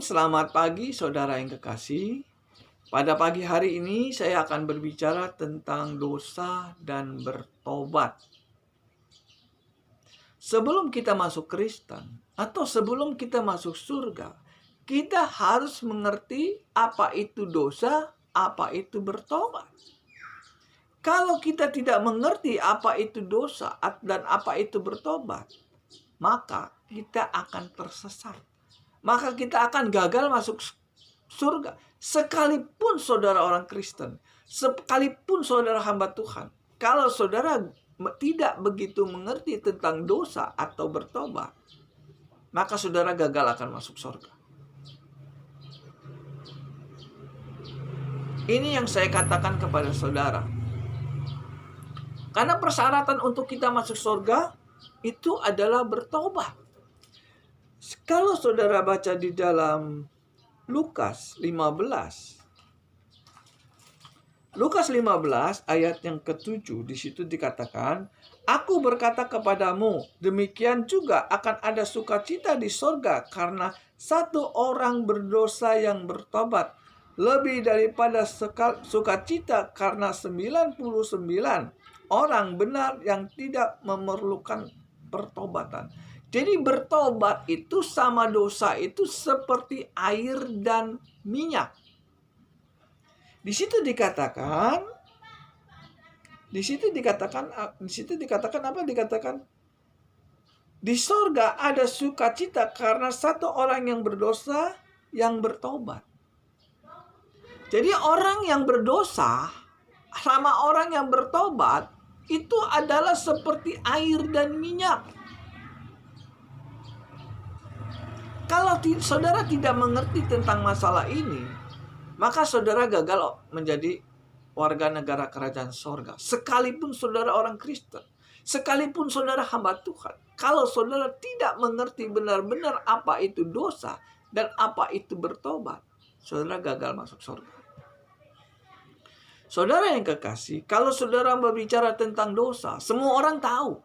selamat pagi saudara yang kekasih. Pada pagi hari ini saya akan berbicara tentang dosa dan bertobat. Sebelum kita masuk Kristen atau sebelum kita masuk surga, kita harus mengerti apa itu dosa, apa itu bertobat. Kalau kita tidak mengerti apa itu dosa dan apa itu bertobat, maka kita akan tersesat. Maka kita akan gagal masuk surga. Sekalipun saudara orang Kristen, sekalipun saudara hamba Tuhan, kalau saudara tidak begitu mengerti tentang dosa atau bertobat, maka saudara gagal akan masuk surga. Ini yang saya katakan kepada saudara. Karena persyaratan untuk kita masuk surga itu adalah bertobat. Kalau saudara baca di dalam Lukas 15. Lukas 15 ayat yang ke-7, di situ dikatakan, "Aku berkata kepadamu, demikian juga akan ada sukacita di sorga karena satu orang berdosa yang bertobat, lebih daripada sukacita karena 99 orang benar yang tidak memerlukan pertobatan." Jadi bertobat itu sama dosa itu seperti air dan minyak. Di situ dikatakan apa? Dikatakan di sorga ada sukacita karena satu orang yang berdosa yang bertobat. Jadi orang yang berdosa sama orang yang bertobat itu adalah seperti air dan minyak. Kalau saudara tidak mengerti tentang masalah ini, maka saudara gagal menjadi warga negara kerajaan sorga. Sekalipun saudara orang Kristen, sekalipun saudara hamba Tuhan, kalau saudara tidak mengerti benar-benar apa itu dosa dan apa itu bertobat, saudara gagal masuk sorga. Saudara yang kekasih, kalau saudara berbicara tentang dosa, semua orang tahu.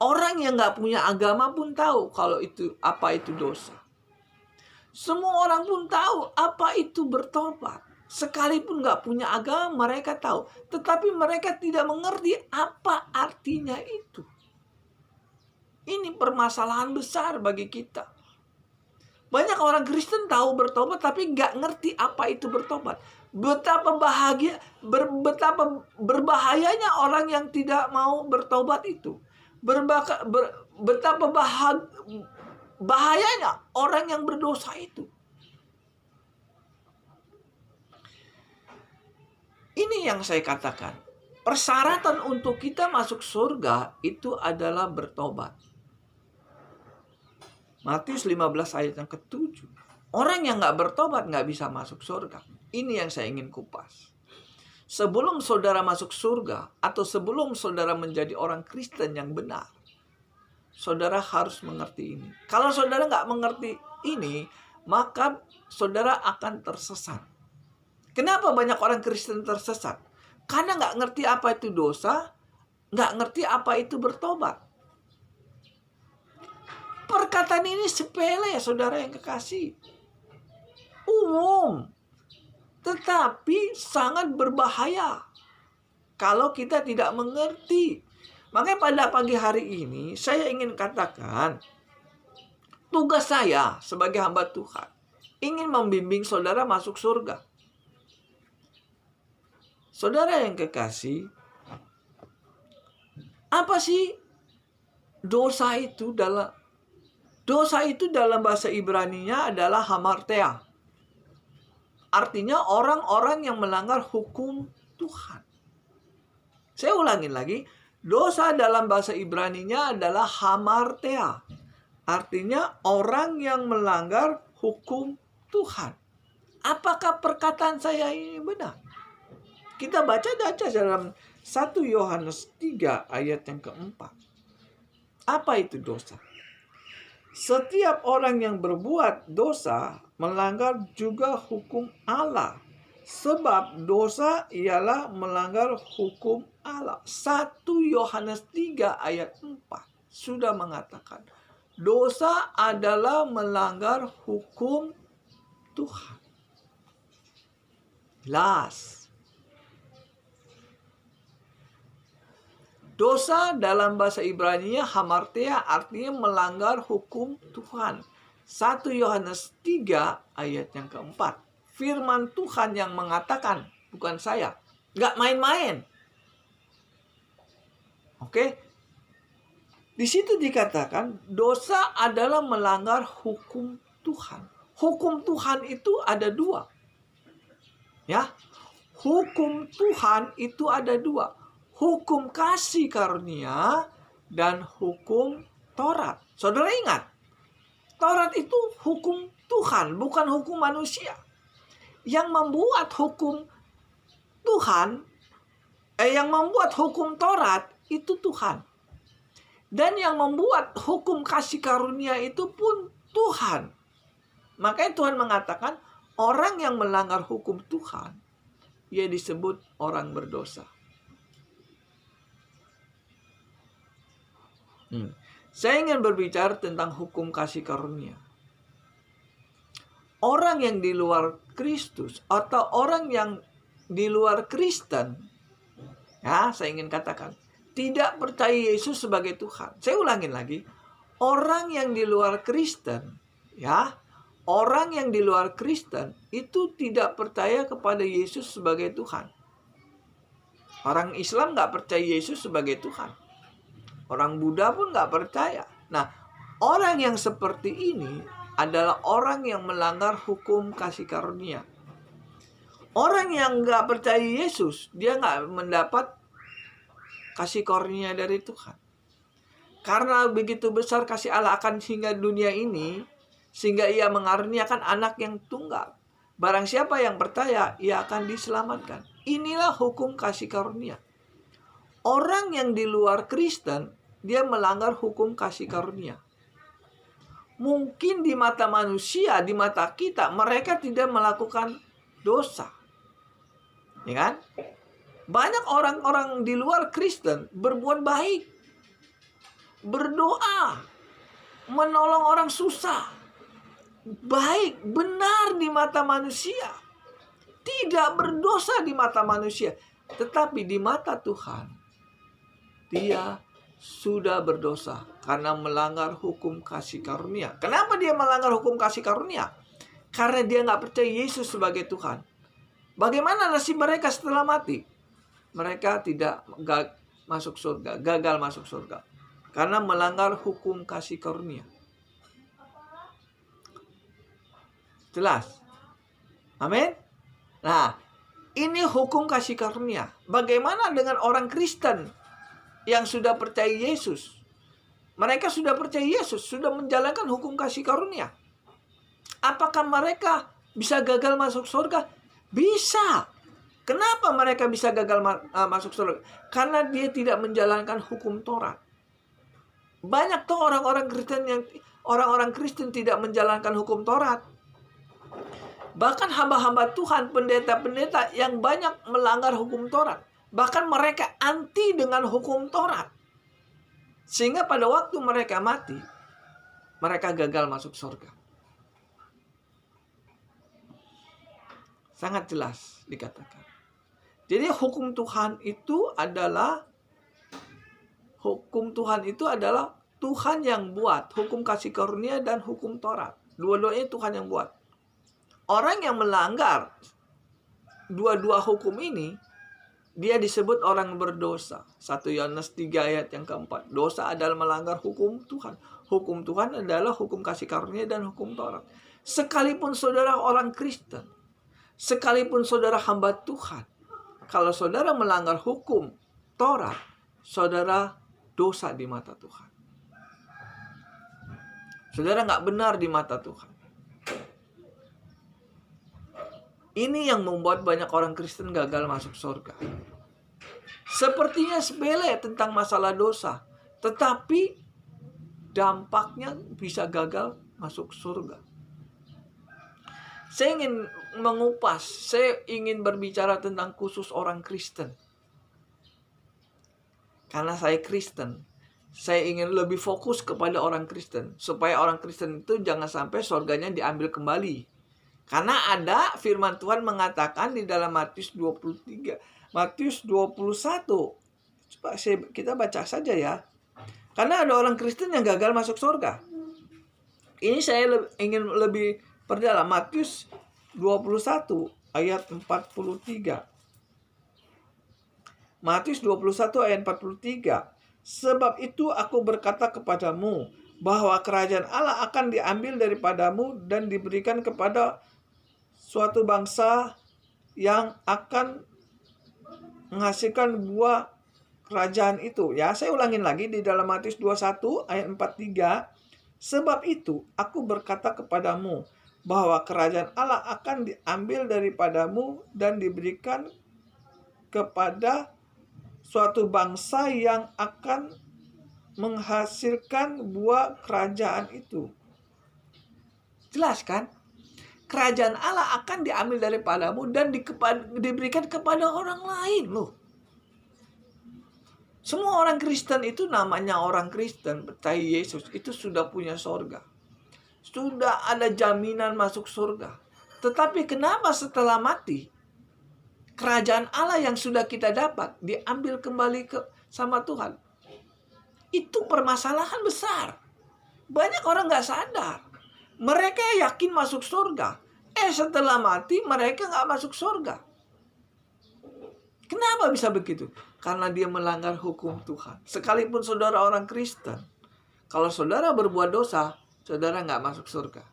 Orang yang gak punya agama pun tahu kalau itu apa itu dosa. Semua orang pun tahu apa itu bertobat. Sekalipun gak punya agama mereka tahu. Tetapi mereka tidak mengerti apa artinya itu. Ini permasalahan besar bagi kita. Banyak orang Kristen tahu bertobat tapi gak ngerti apa itu bertobat. Betapa berbahayanya orang yang tidak mau bertobat itu. Betapa bahayanya orang yang berdosa itu. Ini yang saya katakan. Persyaratan untuk kita masuk surga itu adalah bertobat. Matius 15 ayat yang ke-7. Orang yang gak bertobat gak bisa masuk surga. Ini yang saya ingin kupas. Sebelum saudara masuk surga atau sebelum saudara menjadi orang Kristen yang benar, saudara harus mengerti ini. Kalau saudara nggak mengerti ini, maka saudara akan tersesat. Kenapa banyak orang Kristen tersesat? Karena nggak ngerti apa itu dosa, nggak ngerti apa itu bertobat. Perkataan ini sepele, saudara yang kekasih. Umum. Tetapi sangat berbahaya kalau kita tidak mengerti. Makanya pada pagi hari ini saya ingin katakan, tugas saya sebagai hamba Tuhan ingin membimbing saudara masuk surga. Saudara yang kekasih, apa sih dosa itu? Dosa itu dalam bahasa Ibrani-nya adalah hamartia. Artinya orang-orang yang melanggar hukum Tuhan. Saya ulangin lagi. Dosa dalam bahasa Ibrani-nya adalah hamartia. Artinya orang yang melanggar hukum Tuhan. Apakah perkataan saya ini benar? Kita baca dalam 1 Yohanes 3 ayat yang keempat. Apa itu dosa? Setiap orang yang berbuat dosa melanggar juga hukum Allah. Sebab dosa ialah melanggar hukum Allah. 1 Yohanes 3 ayat 4 sudah mengatakan Dosa adalah melanggar hukum Tuhan. Jelas. Dosa dalam bahasa Ibrani hamartia artinya melanggar hukum Tuhan. 1 Yohanes 3 ayat yang keempat. Firman Tuhan yang mengatakan, bukan saya. Nggak main-main. Oke? Di situ dikatakan dosa adalah melanggar hukum Tuhan. Hukum Tuhan itu ada dua. Ya. Hukum Tuhan itu ada dua. Hukum kasih karunia dan hukum Taurat. Saudara ingat, Taurat itu hukum Tuhan, bukan hukum manusia. Yang membuat hukum Tuhan, yang membuat hukum Taurat itu Tuhan. Dan yang membuat hukum kasih karunia itu pun Tuhan. Makanya Tuhan mengatakan, orang yang melanggar hukum Tuhan, ia disebut orang berdosa. Saya ingin berbicara tentang hukum kasih karunia. Orang yang di luar Kristus atau orang yang di luar Kristen, ya, saya ingin katakan, tidak percaya Yesus sebagai Tuhan. Saya ulangin lagi, orang yang di luar Kristen, ya, orang yang di luar Kristen itu tidak percaya kepada Yesus sebagai Tuhan. Orang Islam nggak percaya Yesus sebagai Tuhan. Orang Buddha pun nggak percaya. Nah, orang yang seperti ini adalah orang yang melanggar hukum kasih karunia. Orang yang nggak percaya Yesus, dia nggak mendapat kasih karunia dari Tuhan. Karena begitu besar kasih Allah akan hingga dunia ini, sehingga ia mengaruniakan anak yang tunggal. Barang siapa yang percaya, ia akan diselamatkan. Inilah hukum kasih karunia. Orang yang di luar Kristen, dia melanggar hukum kasih karunia. Mungkin di mata manusia, di mata kita, mereka tidak melakukan dosa. Ya kan? Banyak orang-orang di luar Kristen berbuat baik, berdoa, menolong orang susah, baik, benar di mata manusia, tidak berdosa di mata manusia, tetapi di mata Tuhan, dia sudah berdosa karena melanggar hukum kasih karunia. Kenapa dia melanggar hukum kasih karunia? Karena dia nggak percaya Yesus sebagai Tuhan. Bagaimana nasib mereka setelah mati? Mereka tidak masuk surga, gagal masuk surga. Karena melanggar hukum kasih karunia. Jelas? Amin? Nah, ini hukum kasih karunia. Bagaimana dengan orang Kristen yang sudah percaya Yesus? Mereka sudah percaya Yesus, sudah menjalankan hukum kasih karunia. Apakah mereka bisa gagal masuk surga? Bisa. Kenapa mereka bisa gagal masuk surga? Karena dia tidak menjalankan hukum Taurat. Banyak tuh orang-orang Kristen tidak menjalankan hukum Taurat. Bahkan hamba-hamba Tuhan, pendeta-pendeta yang banyak melanggar hukum Taurat. Bahkan mereka anti dengan hukum Taurat. Sehingga pada waktu mereka mati, mereka gagal masuk surga. Sangat jelas dikatakan. Jadi hukum Tuhan itu adalah Tuhan yang buat. Hukum kasih karunia dan hukum Taurat. Dua-duanya Tuhan yang buat. Orang yang melanggar dua-dua hukum ini, dia disebut orang berdosa. 1 Yohanes 3 ayat yang keempat. Dosa adalah melanggar hukum Tuhan. Hukum Tuhan adalah hukum kasih karunia dan hukum Taurat. Sekalipun saudara orang Kristen, sekalipun saudara hamba Tuhan, kalau saudara melanggar hukum Taurat, saudara dosa di mata Tuhan. Saudara nggak benar di mata Tuhan. Ini yang membuat banyak orang Kristen gagal masuk surga. Sepertinya sepele tentang masalah dosa, tetapi dampaknya bisa gagal masuk surga. Saya ingin mengupas, saya ingin berbicara tentang khusus orang Kristen. Karena saya Kristen, Saya ingin lebih fokus kepada orang Kristen, supaya orang Kristen itu jangan sampai surganya diambil kembali. Karena ada firman Tuhan mengatakan di dalam Matius 23, Matius 21. Coba kita baca saja ya. Karena ada orang Kristen yang gagal masuk surga. Ini saya ingin lebih perdalam. Matius 21 ayat 43. Matius 21 ayat 43. Sebab itu aku berkata kepadamu, bahwa kerajaan Allah akan diambil daripadamu dan diberikan kepada suatu bangsa yang akan menghasilkan buah kerajaan itu. Ya, saya ulangin lagi di dalam Matius 21 ayat 43. Sebab itu aku berkata kepadamu, bahwa kerajaan Allah akan diambil daripadamu dan diberikan kepada suatu bangsa yang akan menghasilkan buah kerajaan itu. Jelas kan? Kerajaan Allah akan diambil daripadamu dan diberikan kepada orang lain loh. Semua orang Kristen itu namanya orang Kristen, percaya Yesus, itu sudah punya surga. Sudah ada jaminan masuk surga. Tetapi kenapa setelah mati, kerajaan Allah yang sudah kita dapat diambil kembali sama Tuhan? Itu permasalahan besar. Banyak orang gak sadar. Mereka yakin masuk surga. Setelah mati mereka gak masuk surga. Kenapa bisa begitu? Karena dia melanggar hukum Tuhan. Sekalipun saudara orang Kristen, kalau saudara berbuat dosa, saudara gak masuk surga.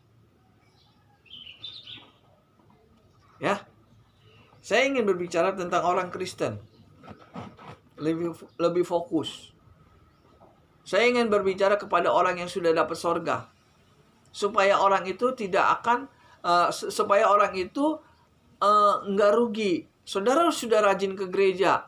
Ya, saya ingin berbicara tentang orang Kristen. Lebih fokus. Saya ingin berbicara kepada orang yang sudah dapat surga. Supaya orang itu tidak akan supaya orang itu nggak rugi. Saudara sudah rajin ke gereja,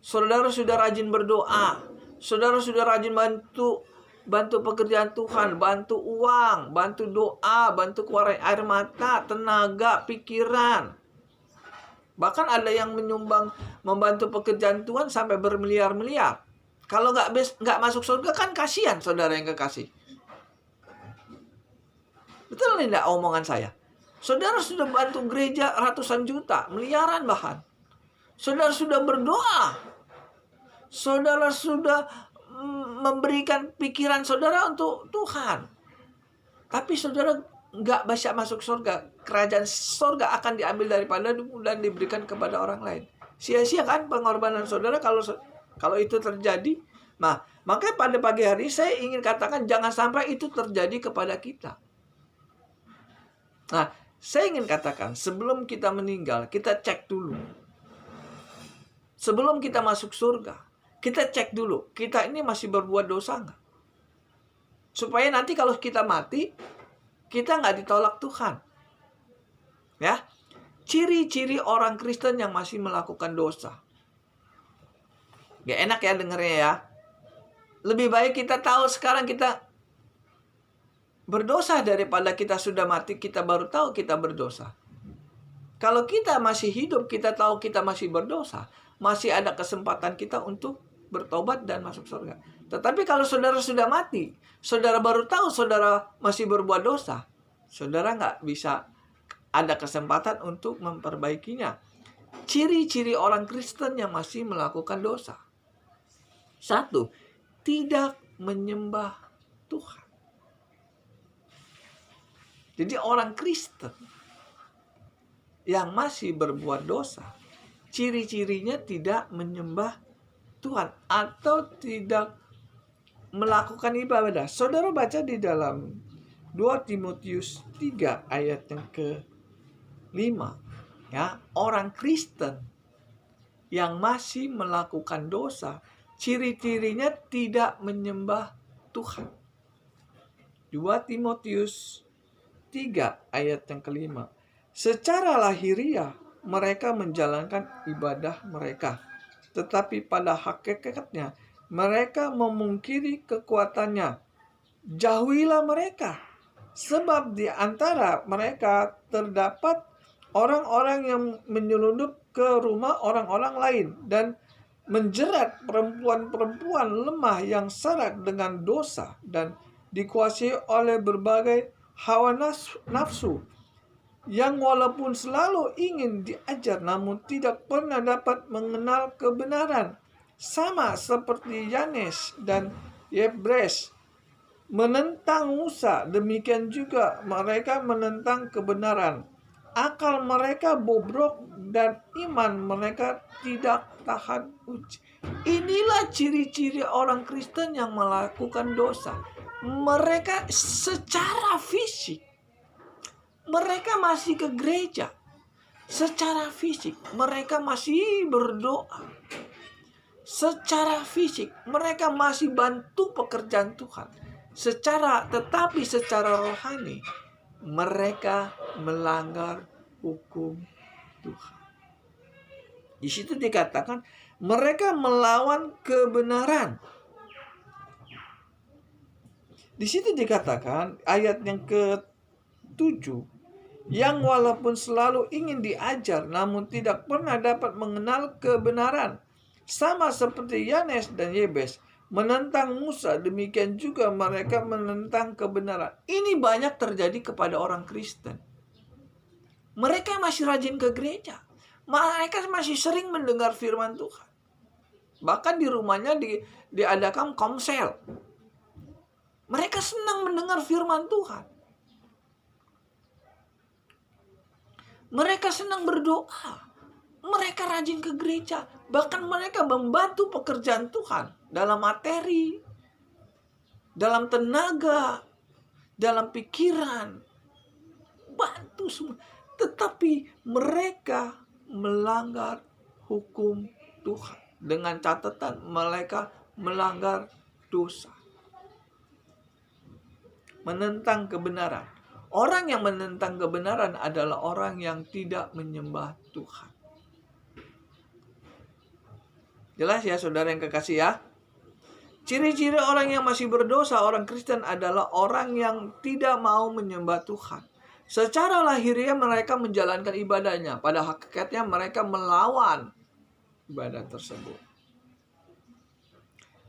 saudara sudah rajin berdoa, saudara sudah rajin bantu pekerjaan Tuhan, bantu uang, bantu doa, bantu keluarin air mata, tenaga, pikiran. Bahkan ada yang membantu pekerjaan Tuhan sampai bermiliar-miliar. Kalau nggak masuk surga kan kasihan saudara yang kekasih. Betul tidak omongan saya? Saudara sudah bantu gereja ratusan juta, miliaran bahkan. Saudara sudah berdoa. Saudara sudah memberikan pikiran saudara untuk Tuhan. Tapi saudara nggak bisa masuk surga. Kerajaan surga akan diambil daripada dan diberikan kepada orang lain. Sia-sia kan pengorbanan saudara kalau itu terjadi. Nah, makanya pada pagi hari saya ingin katakan jangan sampai itu terjadi kepada kita. Nah, saya ingin katakan, sebelum kita meninggal, kita cek dulu. Sebelum kita masuk surga, kita cek dulu, kita ini masih berbuat dosa nggak? Supaya nanti kalau kita mati, kita nggak ditolak Tuhan. Ya, ciri-ciri orang Kristen yang masih melakukan dosa. Gak enak ya dengernya ya. Lebih baik kita tahu sekarang kita berdosa daripada kita sudah mati, kita baru tahu kita berdosa. Kalau kita masih hidup, kita tahu kita masih berdosa, masih ada kesempatan kita untuk bertobat dan masuk surga. Tetapi kalau saudara sudah mati, saudara baru tahu saudara masih berbuat dosa, saudara nggak bisa ada kesempatan untuk memperbaikinya. Ciri-ciri orang Kristen yang masih melakukan dosa. 1, tidak menyembah Tuhan. Jadi orang Kristen yang masih berbuat dosa, ciri-cirinya tidak menyembah Tuhan atau tidak melakukan ibadah. Saudara baca di dalam 2 Timotius 3 ayat yang ke-5. Ya, orang Kristen yang masih melakukan dosa, ciri-cirinya tidak menyembah Tuhan. 2 Timotius 3 ayat yang ke-5. Secara lahiriah mereka menjalankan ibadah mereka, tetapi pada hakikatnya mereka memungkiri kekuatannya. Jauhilah mereka, sebab di antara mereka terdapat orang-orang yang menyelundup ke rumah orang-orang lain dan menjerat perempuan-perempuan lemah yang syarat dengan dosa dan dikuasai oleh berbagai hawa nafsu yang walaupun selalu ingin diajar namun tidak pernah dapat mengenal kebenaran, sama seperti Yanes dan Yebres menentang Musa, demikian juga mereka menentang kebenaran. Akal mereka bobrok dan iman mereka tidak tahan uji. Inilah ciri-ciri orang Kristen yang melakukan dosa. Mereka secara fisik, mereka masih ke gereja. Secara fisik, mereka masih berdoa. Secara fisik, mereka masih bantu pekerjaan Tuhan. Tetapi secara rohani, mereka melanggar hukum Tuhan. Di situ dikatakan mereka melawan kebenaran. Di situ dikatakan ayat yang ke-7, yang walaupun selalu ingin diajar namun tidak pernah dapat mengenal kebenaran, sama seperti Yanes dan Yebes menentang Musa, demikian juga mereka menentang kebenaran. Ini banyak terjadi kepada orang Kristen. Mereka masih rajin ke gereja. Mereka masih sering mendengar firman Tuhan. Bahkan di rumahnya diadakan komsel. Mereka senang mendengar firman Tuhan. Mereka senang berdoa. Mereka rajin ke gereja. Bahkan mereka membantu pekerjaan Tuhan. Dalam materi. Dalam tenaga. Dalam pikiran. Bantu semua. Tetapi mereka melanggar hukum Tuhan. Dengan catatan mereka melanggar dosa. Menentang kebenaran. Orang yang menentang kebenaran adalah orang yang tidak menyembah Tuhan. Jelas ya saudara yang kekasih ya. Ciri-ciri orang yang masih berdosa, orang Kristen adalah orang yang tidak mau menyembah Tuhan. Secara lahiriah mereka menjalankan ibadahnya. Pada hakikatnya mereka melawan ibadah tersebut.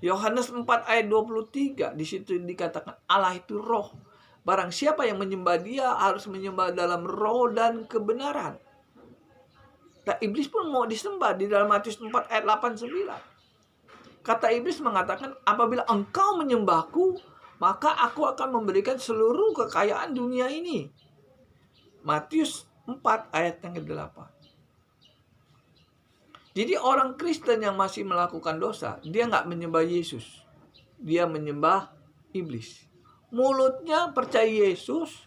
Yohanes 4 ayat 23, di situ dikatakan Allah itu roh. Barang siapa yang menyembah dia harus menyembah dalam roh dan kebenaran. Nah, iblis pun mau disembah di dalam Matius 4 ayat 8-9. Kata iblis mengatakan, apabila engkau menyembahku, maka aku akan memberikan seluruh kekayaan dunia ini. Matius 4 ayat yang ke-8. Jadi orang Kristen yang masih melakukan dosa, dia nggak menyembah Yesus. Dia menyembah iblis. Mulutnya percaya Yesus,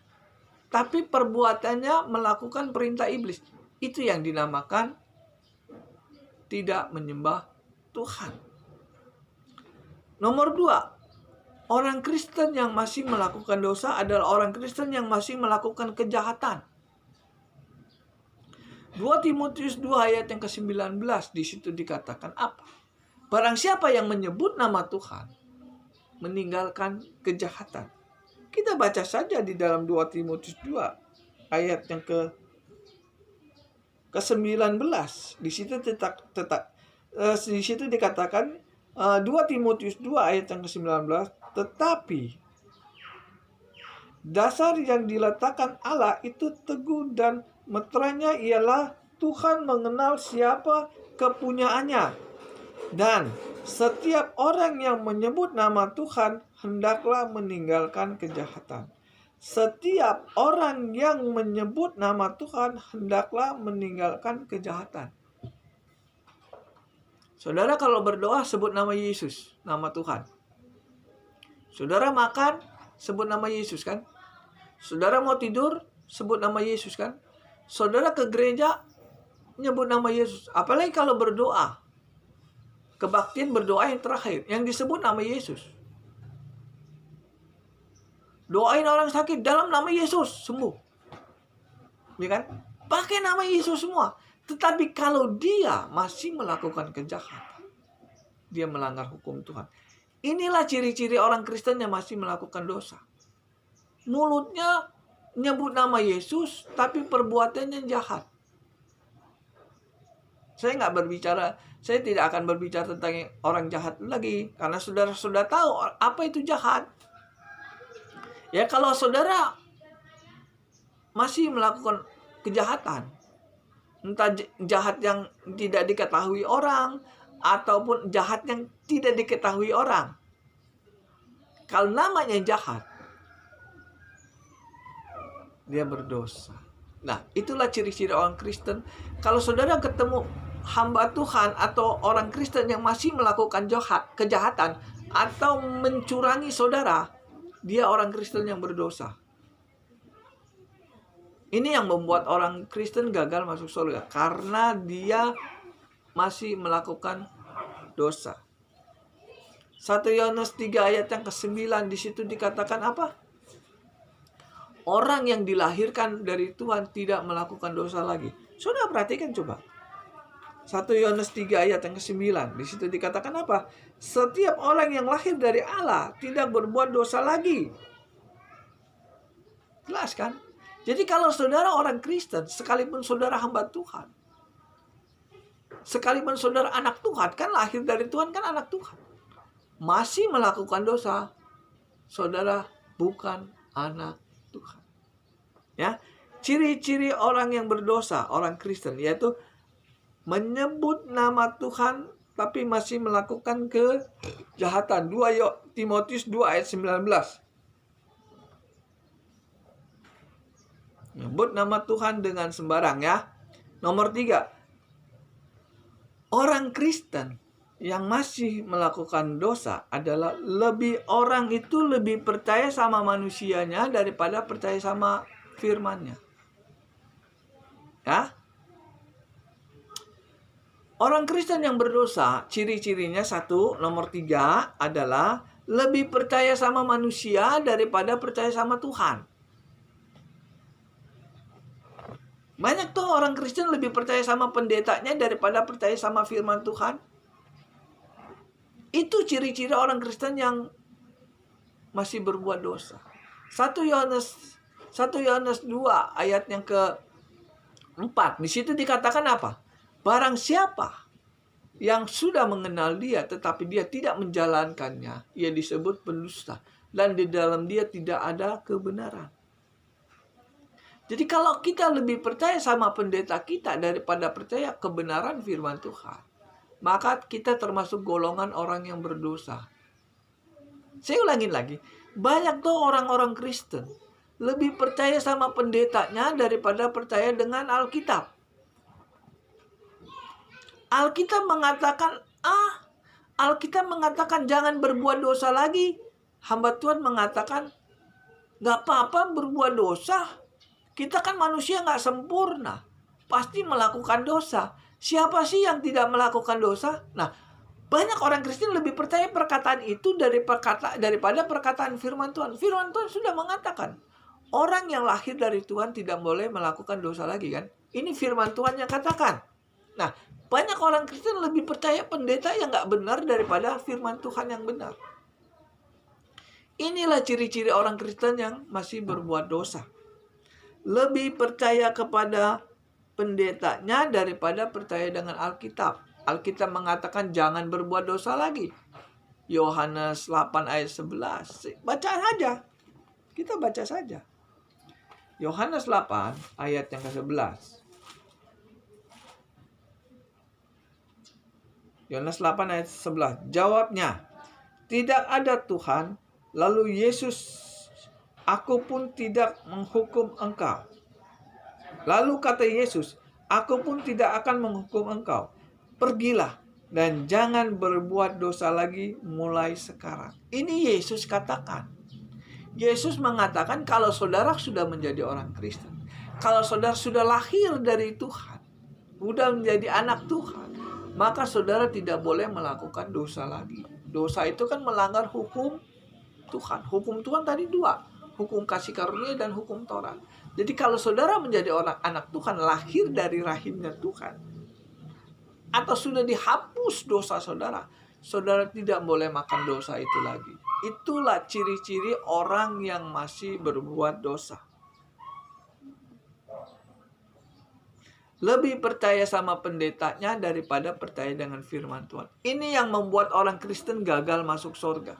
tapi perbuatannya melakukan perintah iblis. Itu yang dinamakan tidak menyembah Tuhan. Nomor 2, orang Kristen yang masih melakukan dosa adalah orang Kristen yang masih melakukan kejahatan. 2 Timotius 2 ayat yang ke-19, di situ dikatakan apa? Barang siapa yang menyebut nama Tuhan, meninggalkan kejahatan. Kita baca saja di dalam 2 Timotius 2 ayat yang ke-19. Di situ di situ dikatakan 2 Timotius 2 ayat yang ke-19, tetapi dasar yang diletakkan Allah itu teguh dan meteranya ialah Tuhan mengenal siapa kepunyaannya. Dan setiap orang yang menyebut nama Tuhan hendaklah meninggalkan kejahatan. Setiap orang yang menyebut nama Tuhan hendaklah meninggalkan kejahatan. Saudara kalau berdoa sebut nama Yesus, nama Tuhan. Saudara makan, sebut nama Yesus kan? Saudara mau tidur, sebut nama Yesus kan? Saudara ke gereja, nyebut nama Yesus. Apalagi kalau berdoa. Kebaktian berdoa yang terakhir, yang disebut nama Yesus. Doain orang sakit dalam nama Yesus, sembuh. Ya kan? Pakai nama Yesus semua. Tetapi kalau dia masih melakukan kejahatan, dia melanggar hukum Tuhan. Inilah ciri-ciri orang Kristen yang masih melakukan dosa. Mulutnya nyebut nama Yesus, tapi perbuatannya jahat. Saya tidak akan berbicara tentang orang jahat lagi, karena saudara sudah tahu apa itu jahat. Ya, kalau saudara masih melakukan kejahatan, entah jahat yang tidak diketahui orang, ataupun jahat yang tidak diketahui orang, kalau namanya jahat, dia berdosa. Nah, itulah ciri-ciri orang Kristen. Kalau saudara ketemu hamba Tuhan atau orang Kristen yang masih melakukan kejahatan atau mencurangi saudara, dia orang Kristen yang berdosa. Ini yang membuat orang Kristen gagal masuk surga, karena dia masih melakukan dosa. 1 Yohanes 3 ayat yang ke-9, di situ dikatakan apa? Orang yang dilahirkan dari Tuhan tidak melakukan dosa lagi. Saudara perhatikan coba. 1 Yohanes 3 ayat yang ke-9. Di situ dikatakan apa? Setiap orang yang lahir dari Allah tidak berbuat dosa lagi. Jelas kan? Jadi kalau saudara orang Kristen, sekalipun saudara hamba Tuhan, sekalipun saudara anak Tuhan, kan lahir dari Tuhan, kan anak Tuhan, masih melakukan dosa, saudara bukan anak Tuhan. Ya, ciri-ciri orang yang berdosa, orang Kristen, yaitu menyebut nama Tuhan tapi masih melakukan kejahatan. 2 Timotius 2 ayat 19. Menyebut nama Tuhan dengan sembarang, ya. Nomor 3, orang Kristen yang masih melakukan dosa adalah orang itu lebih percaya sama manusianya daripada percaya sama firman-Nya. Ya. Orang Kristen yang berdosa, ciri-cirinya nomor 3 adalah lebih percaya sama manusia daripada percaya sama Tuhan. Banyak tuh orang Kristen lebih percaya sama pendetanya daripada percaya sama firman Tuhan. Itu ciri-ciri orang Kristen yang masih berbuat dosa. 1 Yohanes 2 ayat yang ke-4. Di situ dikatakan apa? Barang siapa yang sudah mengenal dia tetapi dia tidak menjalankannya, ia disebut pendusta, dan di dalam dia tidak ada kebenaran. Jadi kalau kita lebih percaya sama pendeta kita daripada percaya kebenaran firman Tuhan, maka kita termasuk golongan orang yang berdosa. Saya ulangin lagi, banyak tuh orang-orang Kristen lebih percaya sama pendetanya daripada percaya dengan Alkitab. Alkitab mengatakan jangan berbuat dosa lagi. Hamba Tuhan mengatakan gak apa-apa berbuat dosa. Kita kan manusia gak sempurna, pasti melakukan dosa. Siapa sih yang tidak melakukan dosa? Nah, banyak orang Kristen lebih percaya perkataan itu daripada perkataan firman Tuhan. Firman Tuhan sudah mengatakan orang yang lahir dari Tuhan tidak boleh melakukan dosa lagi, kan? Ini firman Tuhan yang katakan. Nah, banyak orang Kristen lebih percaya pendeta yang gak benar daripada firman Tuhan yang benar. Inilah ciri-ciri orang Kristen yang masih berbuat dosa. Lebih percaya kepada pendetanya daripada percaya dengan Alkitab. Alkitab mengatakan jangan berbuat dosa lagi. Yohanes 8 ayat 11. Baca saja. Kita baca saja. Yohanes 8 ayat yang ke-11. Yohanes 8 ayat 11. Jawabnya, tidak ada Tuhan. Lalu Yesus, aku pun tidak menghukum engkau. Lalu kata Yesus, aku pun tidak akan menghukum engkau. Pergilah dan jangan berbuat dosa lagi mulai sekarang. Ini Yesus katakan. Yesus mengatakan kalau saudara sudah menjadi orang Kristen, kalau saudara sudah lahir dari Tuhan, sudah menjadi anak Tuhan, maka saudara tidak boleh melakukan dosa lagi. Dosa itu kan melanggar hukum Tuhan. Hukum Tuhan tadi 2, hukum kasih karunia dan hukum Taurat. Jadi kalau saudara menjadi orang anak Tuhan, lahir dari rahimnya Tuhan, atau sudah dihapus dosa saudara, saudara tidak boleh makan dosa itu lagi. Itulah ciri-ciri orang yang masih berbuat dosa. lebih percaya sama pendetanya daripada percaya dengan firman Tuhan. Ini yang membuat orang Kristen gagal masuk surga.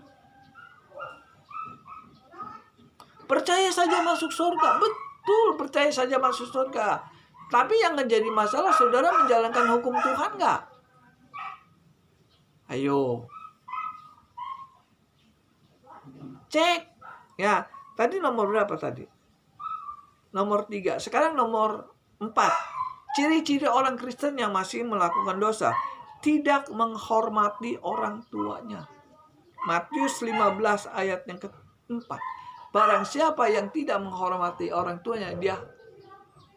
Percaya saja masuk surga, betul, percaya saja masuk surga. Tapi yang menjadi masalah, saudara menjalankan hukum Tuhan nggak? Ayo, cek. Ya, tadi nomor berapa tadi? Nomor 3. Sekarang nomor 4. Ciri-ciri orang Kristen yang masih melakukan dosa. Tidak menghormati orang tuanya. Matius 15 ayat yang keempat. Barang siapa yang tidak menghormati orang tuanya, dia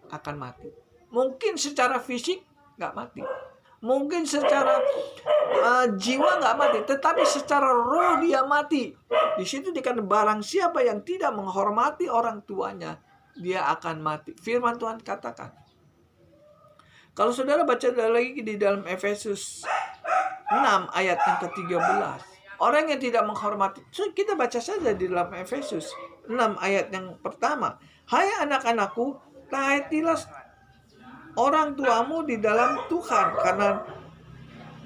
akan mati. Mungkin secara fisik nggak mati. Mungkin secara jiwa nggak mati. Tetapi secara roh dia mati. Di situ dikatakan barang siapa yang tidak menghormati orang tuanya, dia akan mati. Firman Tuhan katakan. Kalau saudara baca lagi di dalam Efesus 6 ayat yang ke-13. Orang yang tidak menghormati. So, kita baca saja di dalam Efesus 6 ayat yang pertama. Hai anak-anakku, taatilah orang tuamu di dalam Tuhan. Karena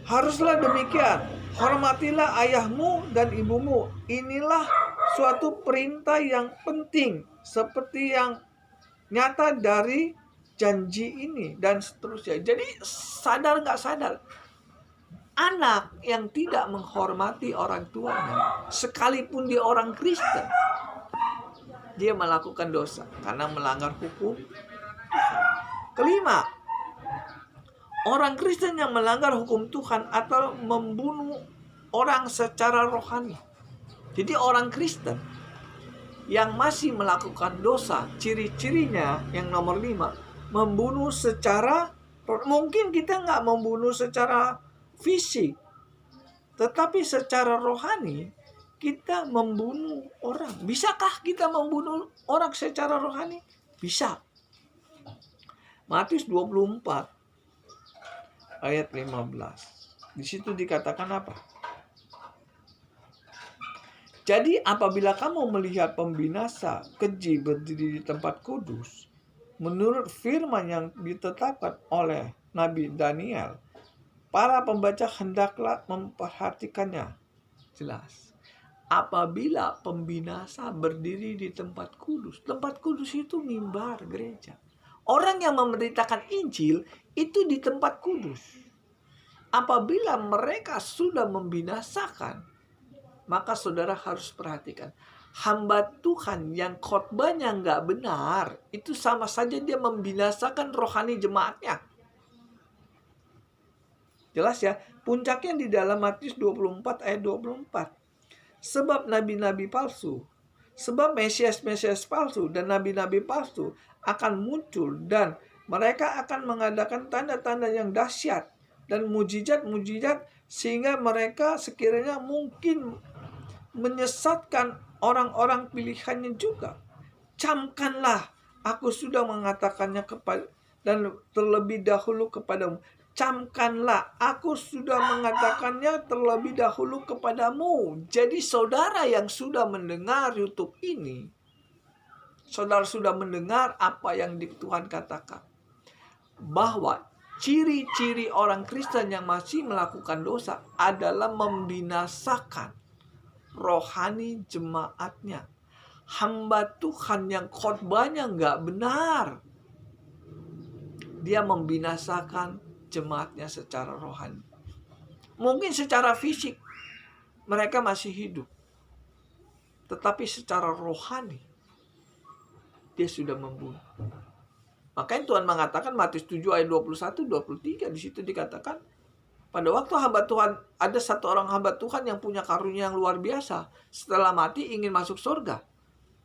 haruslah demikian. Hormatilah ayahmu dan ibumu. Inilah suatu perintah yang penting. Seperti yang nyata dari janji ini. Dan seterusnya. Jadi sadar nggak sadar. Anak yang tidak menghormati orang tuanya, sekalipun dia orang Kristen, dia melakukan dosa karena melanggar hukum. Kelima, orang Kristen yang melanggar hukum Tuhan atau membunuh orang secara rohani. Jadi orang Kristen yang masih melakukan dosa, ciri-cirinya yang nomor 5, membunuh secara, mungkin kita nggak membunuh secara fisik, tetapi secara rohani kita membunuh orang. Bisakah kita membunuh orang secara rohani? Bisa. Matius 24 ayat 15. Di situ dikatakan apa? Jadi apabila kamu melihat pembinasa keji berdiri di tempat kudus, menurut firman yang ditetapkan oleh Nabi Daniel, para pembaca hendaklah memperhatikannya. Jelas. Apabila pembinasa berdiri di tempat kudus. Tempat kudus itu mimbar gereja. Orang yang memberitakan Injil itu di tempat kudus. Apabila mereka sudah membinasakan, maka saudara harus perhatikan. Hamba Tuhan yang khotbahnya nggak benar, itu sama saja dia membinasakan rohani jemaatnya. Jelas ya, puncaknya di dalam Matius 24 ayat 24. Sebab nabi-nabi palsu, sebab Mesias-Mesias palsu dan nabi-nabi palsu akan muncul dan mereka akan mengadakan tanda-tanda yang dahsyat dan mujizat-mujizat sehingga mereka sekiranya mungkin menyesatkan orang-orang pilihannya juga. Camkanlah, aku sudah mengatakannya kepada dan terlebih dahulu kepadamu. Camkanlah, aku sudah mengatakannya terlebih dahulu kepadamu. Jadi saudara yang sudah mendengar YouTube ini, saudara sudah mendengar apa yang Tuhan katakan. Bahwa ciri-ciri orang Kristen yang masih melakukan dosa adalah membinasakan rohani jemaatnya. Hamba Tuhan yang khotbahnya nggak benar, dia membinasakan jemaatnya secara rohani. Mungkin secara fisik mereka masih hidup, tetapi secara rohani dia sudah membunuh. Makanya Tuhan mengatakan Matius 7 ayat 21-23, di situ dikatakan pada waktu hamba Tuhan, ada satu orang hamba Tuhan yang punya karunia yang luar biasa. Setelah mati ingin masuk surga,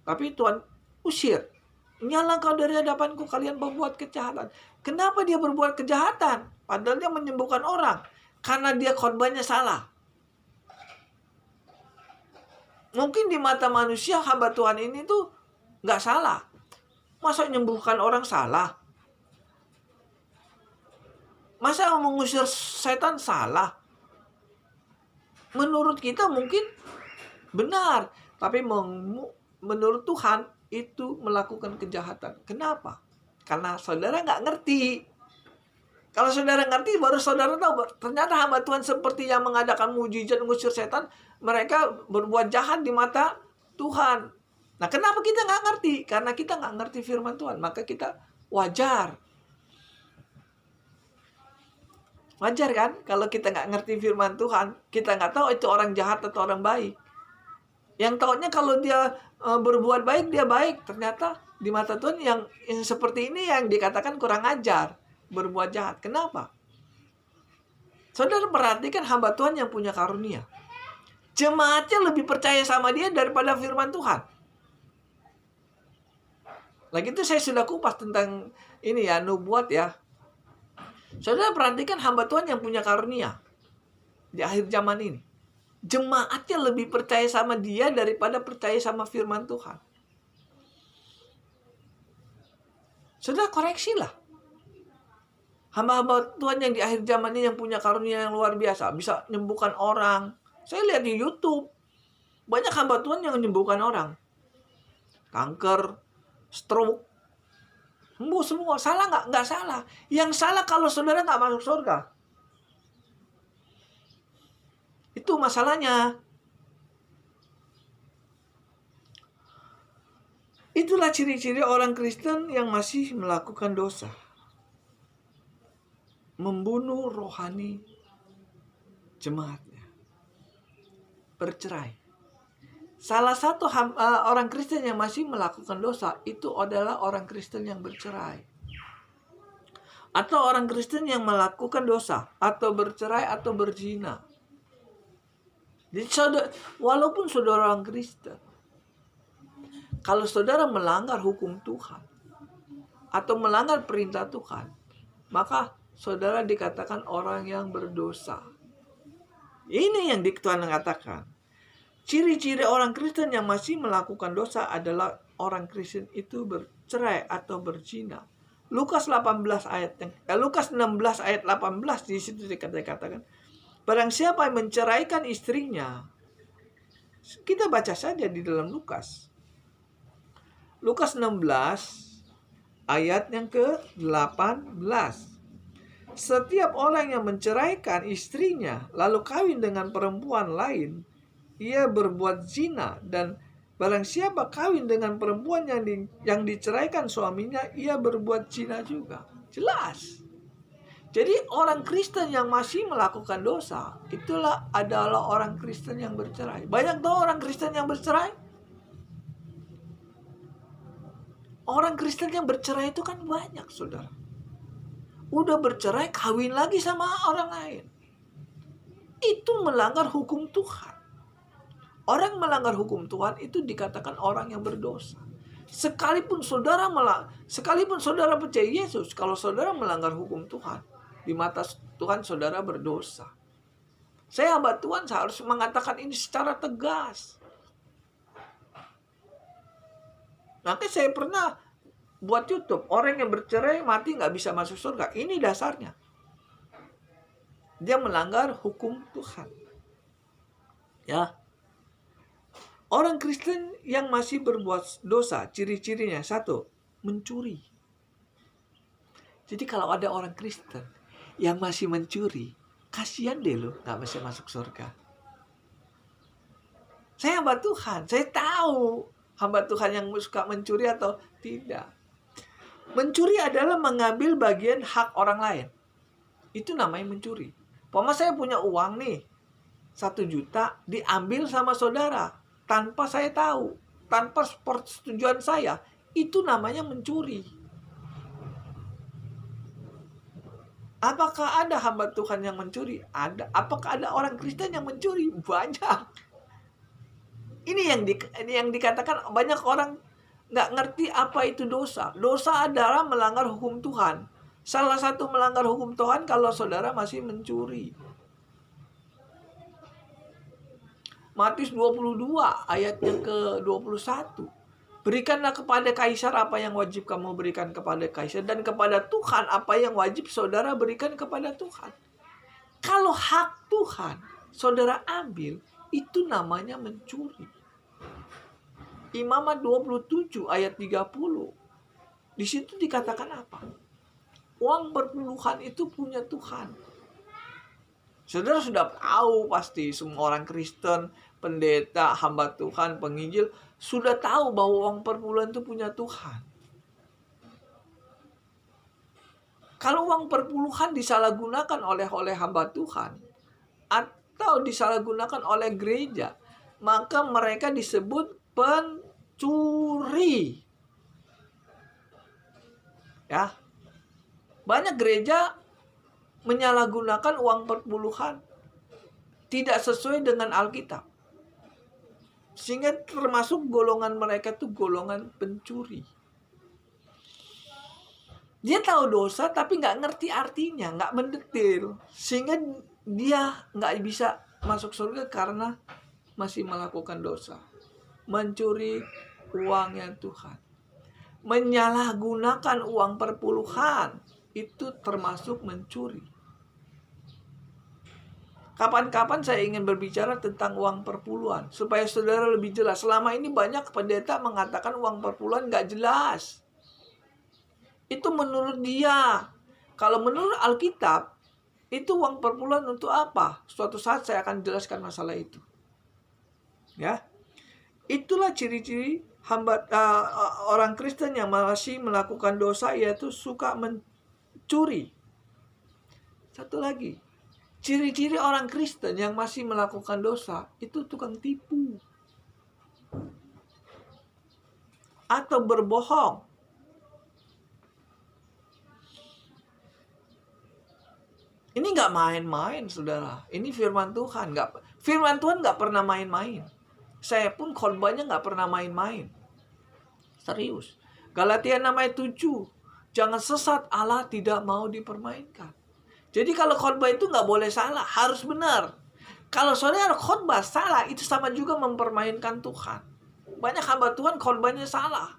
tapi Tuhan usir. Nyala kau dari hadapanku, kalian berbuat kejahatan. Kenapa dia berbuat kejahatan? Padahal dia menyembuhkan orang. Karena dia khotbahnya salah. Mungkin di mata manusia hamba Tuhan ini tuh nggak salah. Masa menyembuhkan orang salah? Masa mengusir setan salah? Menurut kita mungkin benar. Tapi menurut Tuhan itu melakukan kejahatan. Kenapa? Karena saudara nggak ngerti. Kalau saudara ngerti, baru saudara tahu ternyata hamba Tuhan seperti yang mengadakan mujizat mengusir setan, mereka berbuat jahat di mata Tuhan. Nah, kenapa kita nggak ngerti? Karena kita nggak ngerti firman Tuhan, maka kita wajar. Wajar kan? Kalau kita nggak ngerti firman Tuhan, kita nggak tahu itu orang jahat atau orang baik. Yang taunya kalau dia berbuat baik, dia baik. Ternyata di mata Tuhan yang seperti ini yang dikatakan kurang ajar, berbuat jahat. Kenapa? Saudara perhatikan hamba Tuhan yang punya karunia. Jemaatnya lebih percaya sama dia daripada firman Tuhan. Lagi itu saya sudah kupas tentang ini ya, nubuat ya. Saudara perhatikan hamba Tuhan yang punya karunia di akhir zaman ini. Jemaatnya lebih percaya sama dia daripada percaya sama firman Tuhan. Saudara koreksilah. Hamba-hamba Tuhan yang di akhir zaman ini yang punya karunia yang luar biasa. Bisa menyembuhkan orang. Saya lihat di YouTube. Banyak hamba Tuhan yang menyembuhkan orang. Kanker, stroke. Sembuh semua. Salah nggak? Nggak salah. Yang salah kalau saudara nggak masuk surga. Itu masalahnya. Itulah ciri-ciri orang Kristen yang masih melakukan dosa. Membunuh rohani jemaatnya. Bercerai. Salah satu orang Kristen yang masih melakukan dosa itu adalah orang Kristen yang bercerai. Atau orang Kristen yang melakukan dosa. Atau bercerai atau berzina. Jadi walaupun saudara orang Kristen, kalau saudara melanggar hukum Tuhan atau melanggar perintah Tuhan, maka saudara dikatakan orang yang berdosa. Ini yang Tuhan mengatakan. Ciri-ciri orang Kristen yang masih melakukan dosa adalah orang Kristen itu bercerai atau berzina. Lukas 16 ayat 18 di situ dikatakan, barang siapa yang menceraikan istrinya, kita baca saja di dalam Lukas. Lukas 16 ayat yang ke-18. Setiap orang yang menceraikan istrinya lalu kawin dengan perempuan lain, ia berbuat zina, dan barang siapa kawin dengan perempuan yang diceraikan suaminya, ia berbuat zina juga. Jelas. Jadi orang Kristen yang masih melakukan dosa, itulah adalah orang Kristen yang bercerai. Banyak tahu orang Kristen yang bercerai? Orang Kristen yang bercerai itu kan banyak, saudara. Udah bercerai, kawin lagi sama orang lain. Itu melanggar hukum Tuhan. Orang melanggar hukum Tuhan itu dikatakan orang yang berdosa. Sekalipun saudara percaya Yesus, kalau saudara melanggar hukum Tuhan, di mata Tuhan saudara berdosa. Saya hamba Tuhan harus mengatakan ini secara tegas. Nanti saya pernah buat YouTube, orang yang bercerai mati nggak bisa masuk surga. Ini dasarnya. Dia melanggar hukum Tuhan. Ya. Orang Kristen yang masih berbuat dosa, ciri-cirinya satu, mencuri. Jadi kalau ada orang Kristen yang masih mencuri, kasihan deh lo, nggak bisa masuk surga. Saya hamba Tuhan, saya tahu hamba Tuhan yang suka mencuri atau tidak. Mencuri adalah mengambil bagian hak orang lain. Itu namanya mencuri. Pokoknya saya punya uang nih, 1 juta diambil sama saudara. Tanpa saya tahu, tanpa persetujuan saya, itu namanya mencuri. Apakah ada hamba Tuhan yang mencuri? Ada. Apakah ada orang Kristen yang mencuri? Banyak. Ini yang dikatakan banyak orang nggak ngerti apa itu dosa. Dosa adalah melanggar hukum Tuhan. Salah satu melanggar hukum Tuhan kalau saudara masih mencuri. Matius 22 ayat yang ke-21. Berikanlah kepada kaisar apa yang wajib kamu berikan kepada kaisar, dan kepada Tuhan apa yang wajib saudara berikan kepada Tuhan. Kalau hak Tuhan saudara ambil, itu namanya mencuri. Imamat 27 ayat 30. Di situ dikatakan apa? uang perpuluhan itu punya Tuhan. Saudara sudah tahu pasti, semua orang Kristen, pendeta, hamba Tuhan, penginjil sudah tahu bahwa uang perpuluhan itu punya Tuhan. Kalau uang perpuluhan disalahgunakan oleh hamba Tuhan atau disalahgunakan oleh gereja, maka mereka disebut pencuri. Ya. Banyak gereja menyalahgunakan uang perpuluhan tidak sesuai dengan Alkitab. Sehingga termasuk golongan mereka itu golongan pencuri. Dia tahu dosa tapi nggak ngerti artinya, nggak mendetil. Sehingga dia nggak bisa masuk surga karena masih melakukan dosa. Mencuri uangnya Tuhan. Menyalahgunakan uang perpuluhan itu termasuk mencuri. Kapan-kapan saya ingin berbicara tentang uang perpuluhan supaya saudara lebih jelas. Selama ini banyak pendeta mengatakan uang perpuluhan nggak jelas. Itu menurut dia. Kalau menurut Alkitab, itu uang perpuluhan untuk apa? Suatu saat saya akan jelaskan masalah itu. Ya, itulah ciri-ciri orang Kristen yang masih melakukan dosa, yaitu suka mencuri. Satu lagi, ciri-ciri orang Kristen yang masih melakukan dosa itu tukang tipu atau berbohong. Ini nggak main-main, saudara. Ini firman Tuhan. Firman Tuhan nggak pernah main-main. Saya pun khotbahnya nggak pernah main-main. Serius. Galatia 6:7. Jangan sesat, Allah tidak mau dipermainkan. Jadi kalau khotbah itu nggak boleh salah, harus benar. Kalau saudara khotbah salah, itu sama juga mempermainkan Tuhan. Banyak hamba Tuhan khotbahnya salah.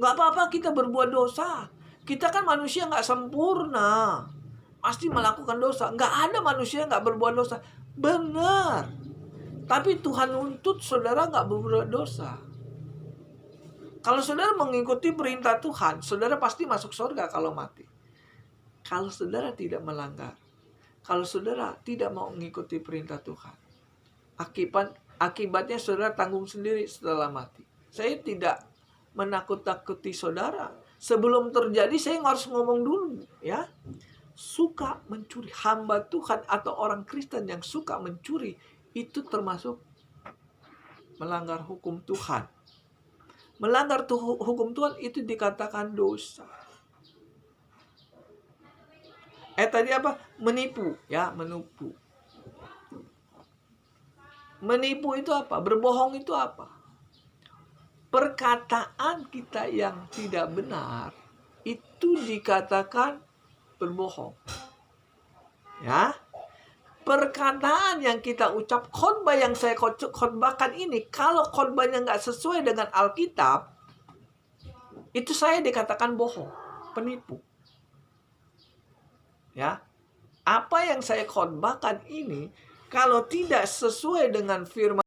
Nggak apa-apa kita berbuat dosa. Kita kan manusia nggak sempurna. Pasti melakukan dosa. Nggak ada manusia yang nggak berbuat dosa. Benar. Tapi Tuhan nuntut saudara nggak berbuat dosa. Kalau saudara mengikuti perintah Tuhan, saudara pasti masuk surga kalau mati. Kalau saudara tidak melanggar, kalau saudara tidak mau mengikuti perintah Tuhan, akibatnya saudara tanggung sendiri setelah mati. Saya tidak menakut-takuti saudara. Sebelum terjadi saya harus ngomong dulu, ya. Suka mencuri, hamba Tuhan atau orang Kristen yang suka mencuri itu termasuk melanggar hukum Tuhan. Melanggar hukum Tuhan itu dikatakan dosa. Tadi apa? Menipu, ya, menipu. Menipu itu apa? Berbohong itu apa? Perkataan kita yang tidak benar itu dikatakan berbohong. Ya. Perkataan yang kita ucap, khotbah yang saya khotbahkan ini, kalau khotbahnya nggak sesuai dengan Alkitab, itu saya dikatakan bohong, penipu. Ya, apa yang saya khotbahkan ini kalau tidak sesuai dengan firman